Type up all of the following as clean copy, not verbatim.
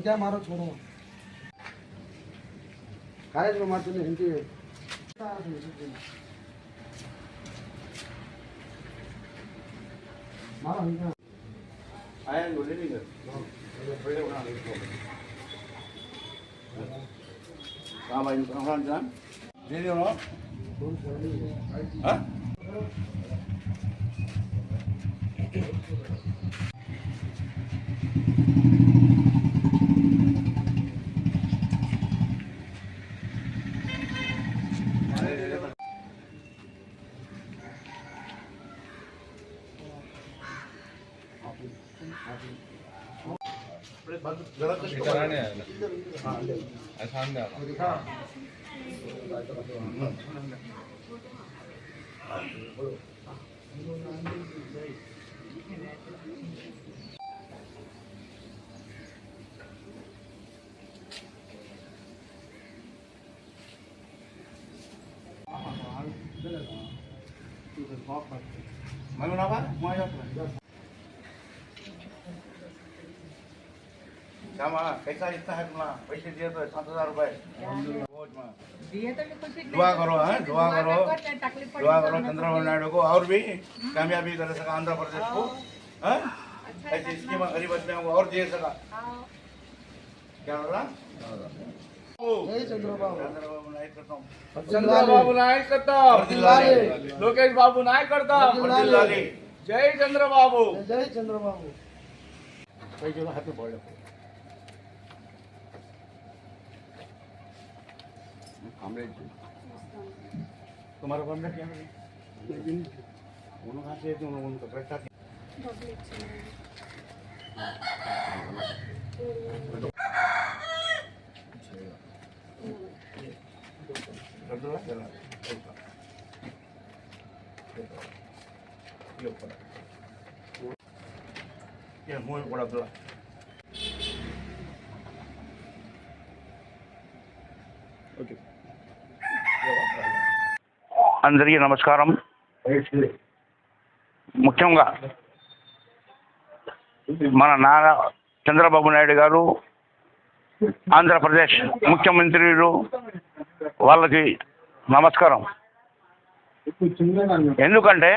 क्या मारो छोड़ो कॉलेज में मारते हैं हिंदी मारो हिंदी आया बोले नहीं कर बड़े बना ले कहां भाई कहां जान दे दो ना हां मैं बनावा कैसा इतना है तुम्हारा पैसे दिए तो 7,000 रुपए दुआ करो है दुआ करो चंद्रबाबू नायडू को और भी कामयाबी कर सका आंध्र प्रदेश को ऐसी स्कीम गरीब बच्चों को और दे सका क्या बोला చంద్రబాబు నాయకత్వం లోకేష్ బాబు నాయకత్వం జై చంద్రబాబు जय चंद्रबाबू हाथ में बोल तुम्हारा कॉन्ट्रैक्ट क्या है दोनों हाथ से उनको भ्रष्टा ये मुंह बड़ा बड़ा ओके అందరికీ నమస్కారం. ముఖ్యంగా మన నారా చంద్రబాబు నాయుడు గారు ఆంధ్రప్రదేశ్ ముఖ్యమంత్రులు వాళ్ళకి నమస్కారం. ఎందుకంటే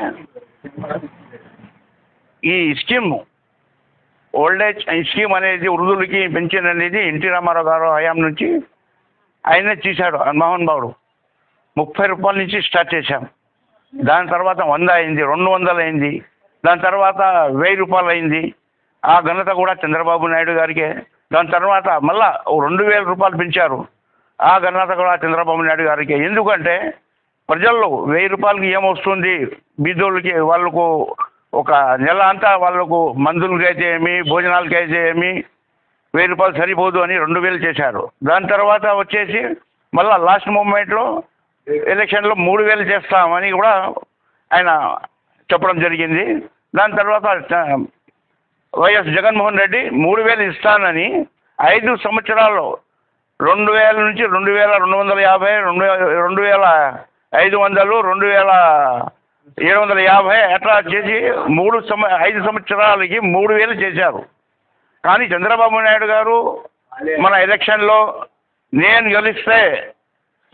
ఈ స్కీమ్ ఓల్డ్ ఏజ్ స్కీమ్ అనేది వృద్ధులకి పెన్షన్ అనేది ఎన్టీ రామారావు గారు హయాం నుంచి ఆయనే తీశాడు. మోహన్ బాబు 30 రూపాయల నుంచి స్టార్ట్ చేశాం. దాని తర్వాత 100 అయింది, 200 అయింది, దాని తర్వాత 1000 రూపాయలు అయింది. ఆ ఘనత కూడా చంద్రబాబు నాయుడు గారికే. దాని తర్వాత మళ్ళా 2000 రూపాయలు పెంచారు. ఆ ఘనత కూడా చంద్రబాబు నాయుడు గారికి. ఎందుకంటే ప్రజల్లో 1000 రూపాయలకి ఏమొస్తుంది, బీదోళ్ళకి వాళ్ళకు ఒక నెల అంతా వాళ్ళకు మందులకి అయితే ఏమి, భోజనాలకి అయితే ఏమి 1000 రూపాయలు సరిపోదు అని 2000 చేశారు. దాని తర్వాత వచ్చేసి మళ్ళా లాస్ట్ మూమెంట్లో ఎలక్షన్లో 3000 చేస్తామని కూడా ఆయన చెప్పడం జరిగింది. దాని తర్వాత వైఎస్ జగన్మోహన్ రెడ్డి 3000 ఇస్తానని 5 సంవత్సరాల్లో 2000 నుంచి 2250, 2500, 2750 అట్లా చేసి 5 సంవత్సరాలకి 3000 చేశారు. కానీ చంద్రబాబు నాయుడు గారు మన ఎలక్షన్లో నేను గెలిస్తే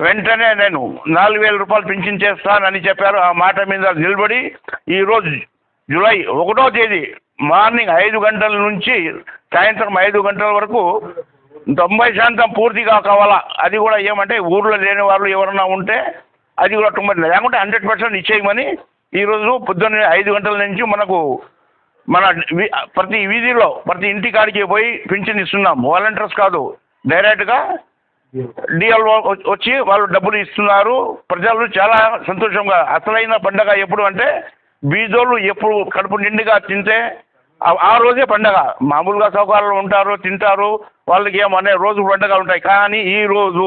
వెంటనే నేను 4000 రూపాయలు పింఛన్ చేస్తానని చెప్పారు. ఆ మాట మీద నిలబడి ఈరోజు జూలై 1వ తేదీ మార్నింగ్ 5 గంటల నుంచి సాయంత్రం 5 గంటల వరకు 90% పూర్తిగా కావాలా. అది కూడా ఏమంటే ఊర్లో లేని వాళ్ళు ఎవరన్నా ఉంటే అది కూడా 90, లేకుంటే 100% ఇచ్చేయమని ఈరోజు పొద్దున్న 5 గంటల నుంచి మనకు మన ప్రతి వీధిలో ప్రతి ఇంటి కాడికి పోయి పింఛన్ ఇస్తున్నాం. వాలంటీర్స్ కాదు, డైరెక్ట్గా డిఎల్ఓ వచ్చి వాళ్ళు డబ్బులు ఇస్తున్నారు. ప్రజలు చాలా సంతోషంగా. అసలైన పండగ ఎప్పుడు అంటే బీదోళ్ళు ఎప్పుడు కడుపు నిండుగా తింటే ఆ రోజే పండగ. మామూలుగా సౌకర్యాలు ఉంటారు, తింటారు, వాళ్ళకి ఏమనే రోజు పండగ ఉంటాయి. కానీ ఈ రోజు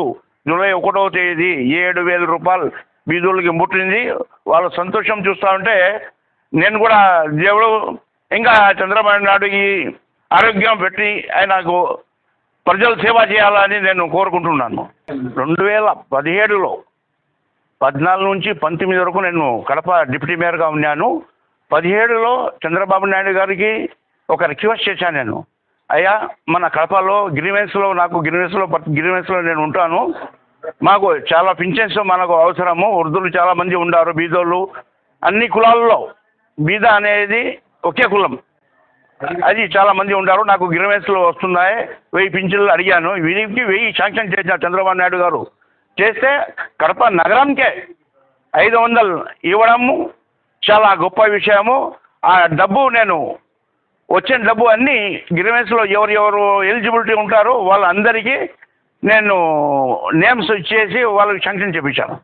జూలై 1వ తేదీ 7000 రూపాయలు బీదోళ్ళకి ముట్టింది. వాళ్ళ సంతోషం చూస్తూ ఉంటే నేను కూడా దేవుడు ఇంకా చంద్రబాబు నాయుడుకి ఆరోగ్యం పెట్టి ఆయనకు ప్రజలు సేవ చేయాలని నేను కోరుకుంటున్నాను. 2017లో 14 నుంచి 19 వరకు నేను కడప డిప్యూటీ మేయర్గా ఉన్నాను. 17లో చంద్రబాబు నాయుడు గారికి ఒక రిక్వెస్ట్ చేశాను. నేను అయ్యా మన కడపలో గిరివెన్స్లో నేను ఉంటాను. మాకు చాలా పింఛన్స్ మనకు అవసరము. వృద్ధులు చాలా మంది ఉన్నారు, బీదోళ్ళు. అన్ని కులాల్లో బీద అనేది ఒకే కులం, అది చాలా మంది ఉన్నారు. నాకు గిరివెన్స్లో వస్తున్నాయి. 1000 పింఛన్లు అడిగాను. వీరికి 1000 శాంక్షన్ చేసిన చంద్రబాబు నాయుడు గారు. చేస్తే కడప నగరానికే 500 ఇవ్వడము చాలా గొప్ప విషయము. ఆ డబ్బు వచ్చిన డబ్బు అన్నీ గిరివెన్స్లో ఎవరెవరు ఎలిజిబిలిటీ ఉంటారో వాళ్ళందరికీ నేను నేమ్స్ ఇచ్చేసి వాళ్ళకి శాంక్షన్ చేయించాను.